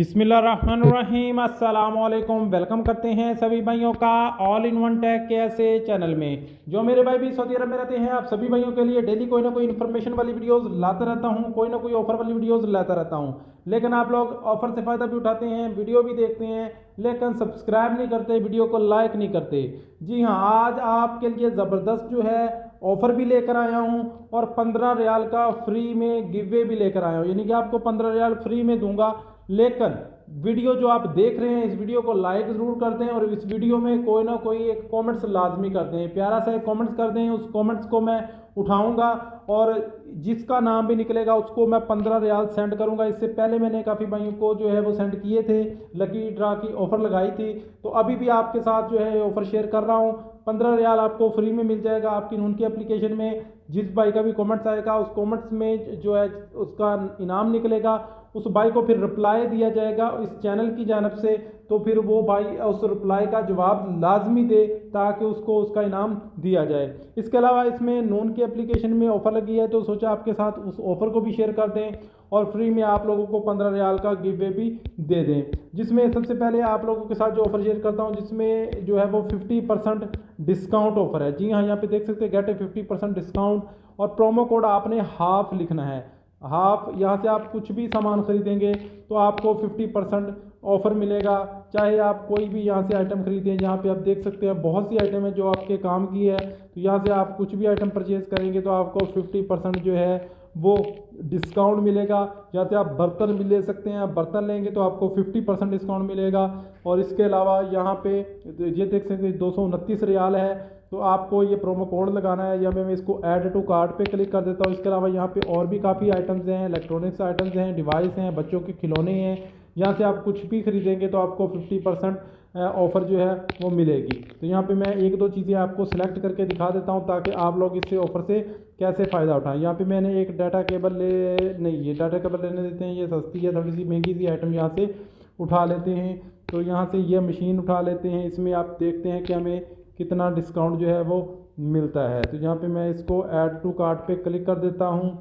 बिस्मिल्लाहिर्रहमानिर्रहीम अस्सलाम वालेकुम। वेलकम करते हैं सभी भाइयों का ऑल इन वन टेक के ऐसे चैनल में। जो मेरे भाई भी सऊदी अरब में रहते हैं, आप सभी भाइयों के लिए डेली कोई ना कोई इन्फॉर्मेशन वाली वीडियोस लाता रहता हूं, कोई ना कोई ऑफर वाली वीडियोस लाता रहता हूं। लेकिन आप लोग ऑफर से फ़ायदा भी उठाते हैं, वीडियो भी देखते हैं, लेकिन सब्सक्राइब नहीं करते, वीडियो को लाइक नहीं करते। जी हाँ, आज आपके लिए ज़बरदस्त जो है ऑफ़र भी लेकर आया हूँ और 15 रियाल का फ्री में गिवे भी लेकर आया हूँ, यानी कि आपको 15 रियाल फ्री में दूंगा। लेकिन वीडियो जो आप देख रहे हैं, इस वीडियो को लाइक ज़रूर कर दें और इस वीडियो में कोई ना कोई एक कमेंट्स लाजमी कर दें, प्यारा सा एक कमेंट्स कर दें। उस कमेंट्स को मैं उठाऊंगा और जिसका नाम भी निकलेगा उसको मैं 15 रियाल सेंड करूंगा। इससे पहले मैंने काफ़ी भाइयों को जो है वो सेंड किए थे, लकी ड्रा की ऑफ़र लगाई थी, तो अभी भी आपके साथ जो है ऑफ़र शेयर कर रहा हूँ। 15 रियाल आपको फ्री में मिल जाएगा आपकी नून की एप्लीकेशन में। जिस भाई का भी कमेंट्स आएगा उस कमेंट्स में जो है उसका इनाम निकलेगा, उस भाई को फिर रिप्लाई दिया जाएगा इस चैनल की जानब से। तो फिर वो भाई उस रिप्लाई का जवाब लाजमी दे ताकि उसको उसका इनाम दिया जाए। इसके अलावा इसमें नून की एप्लीकेशन में ऑफ़र लगी है, तो सोचा आपके साथ उस ऑफ़र को भी शेयर कर दें और फ्री में आप लोगों को 15 रियाल का गिव वे भी दे दें। जिसमें सबसे पहले आप लोगों के साथ जो ऑफ़र शेयर करता हूँ, जिसमें जो है वो 50% डिस्काउंट ऑफ़र है। जी हाँ, यहाँ पे देख सकते हैं, गेट ए 50% डिस्काउंट और प्रोमो कोड आपने हाफ लिखना है। हाफ, यहाँ से आप कुछ भी सामान खरीदेंगे तो आपको 50% ऑफ़र मिलेगा। चाहे आप कोई भी यहाँ से आइटम खरीदें, यहाँ पे आप देख सकते हैं बहुत सी आइटम है जो आपके काम की है, तो यहाँ से आप कुछ भी आइटम परचेज़ करेंगे तो आपको 50% जो है वो डिस्काउंट मिलेगा। यहाँ से आप बर्तन भी ले सकते हैं, आप बर्तन लेंगे तो आपको 50% डिस्काउंट मिलेगा। और इसके अलावा यहाँ पे ये देख सकते हैं 229 रियाल है, तो आपको ये प्रोमो कोड लगाना है, या मैं इसको ऐड टू कार्ट पे क्लिक कर देता हूँ। इसके अलावा यहाँ पे और भी काफ़ी आइटम्स हैं, इलेक्ट्रॉनिक्स आइटम्स हैं, डिवाइस हैं, बच्चों के खिलौने हैं। यहाँ से आप कुछ भी खरीदेंगे तो आपको 50% ऑफ़र जो है वो मिलेगी। तो यहाँ पे मैं एक दो चीज़ें आपको सिलेक्ट करके दिखा देता हूँ ताकि आप लोग इससे ऑफ़र से कैसे फ़ायदा उठाएं। यहाँ पे मैंने एक डाटा केबल ये डाटा केबल लेने देते हैं, ये सस्ती है, थोड़ी सी महंगी सी आइटम यहाँ से उठा लेते हैं। तो यहाँ से ये मशीन उठा लेते हैं, इसमें आप देखते हैं कि हमें कितना डिस्काउंट जो है वो मिलता है। तो यहाँ पे मैं इसको ऐड टू कार्ट पे क्लिक कर देता हूँ।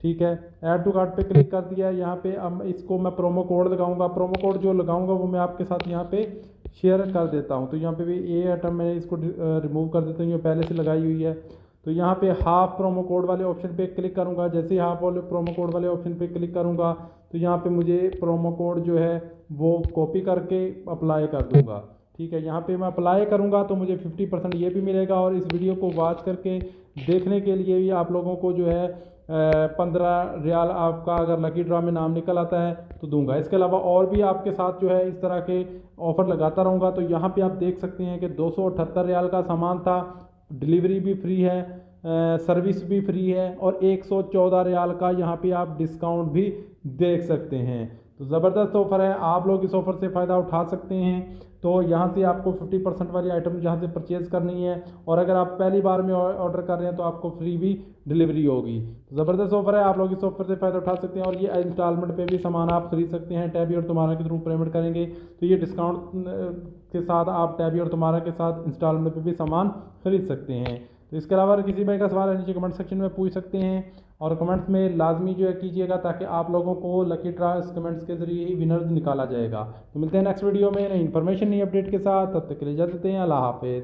ठीक है, ऐड टू कार्ट पे क्लिक कर दिया है। यहाँ पे अब इसको मैं प्रोमो कोड लगाऊंगा, प्रोमो कोड जो लगाऊंगा वो मैं आपके साथ यहाँ पे शेयर कर देता हूँ। तो यहाँ पे भी ये आइटम मैं इसको रिमूव कर देता हूँ, ये पहले से लगाई हुई है। तो यहाँ पे हाफ प्रोमो कोड वाले ऑप्शन पे क्लिक करूँगा। जैसे ही हाफ वाले प्रोमो कोड वाले ऑप्शन पे क्लिक करूँगा तो यहाँ पे मुझे प्रोमो कोड जो है वो कॉपी करके अप्लाई कर दूँगा। ठीक है, यहाँ पे मैं अप्लाई करूँगा तो मुझे 50% ये भी मिलेगा। और इस वीडियो को वॉच करके देखने के लिए भी आप लोगों को जो है 15 रियाल आपका अगर लकी ड्रा में नाम निकल आता है तो दूंगा। इसके अलावा और भी आपके साथ जो है इस तरह के ऑफ़र लगाता रहूँगा। तो यहाँ पे आप देख सकते हैं कि 278 रियाल का सामान था, डिलीवरी भी फ्री है, सर्विस भी फ्री है, और 114 रियाल का यहाँ पे आप डिस्काउंट भी देख सकते हैं। तो ज़बरदस्त ऑफ़र है, आप लोग इस ऑफ़र से फ़ायदा उठा सकते हैं। तो यहाँ से आपको 50% वाली आइटम जहाँ से परचेज़ करनी है, और अगर आप पहली बार में ऑर्डर कर रहे हैं तो आपको फ्री भी डिलीवरी होगी। तो ज़बरदस्त ऑफ़र है, आप लोग इस ऑफ़र से फ़ायदा उठा सकते हैं। और ये इंस्टॉलमेंट पे भी सामान आप खरीद सकते हैं, टैबी और तुम्हारा के थ्रू पेमेंट करेंगे तो ये डिस्काउंट के साथ आप टैबी और तुम्हारा के साथ इंस्टॉलमेंट पे भी सामान खरीद सकते हैं। तो इसके अलावा किसी भाई का सवाल है नीचे कमेंट सेक्शन में पूछ सकते हैं, और कमेंट्स में लाजमी जो है कीजिएगा ताकि आप लोगों को लकी ड्रा कमेंट्स के ज़रिए ही विनर्स निकाला जाएगा। तो मिलते हैं नेक्स्ट वीडियो में नई इन्फॉर्मेशन नई अपडेट के साथ, तब तक के लिए इजाज़त दें। अल्लाह हाफ़िज़।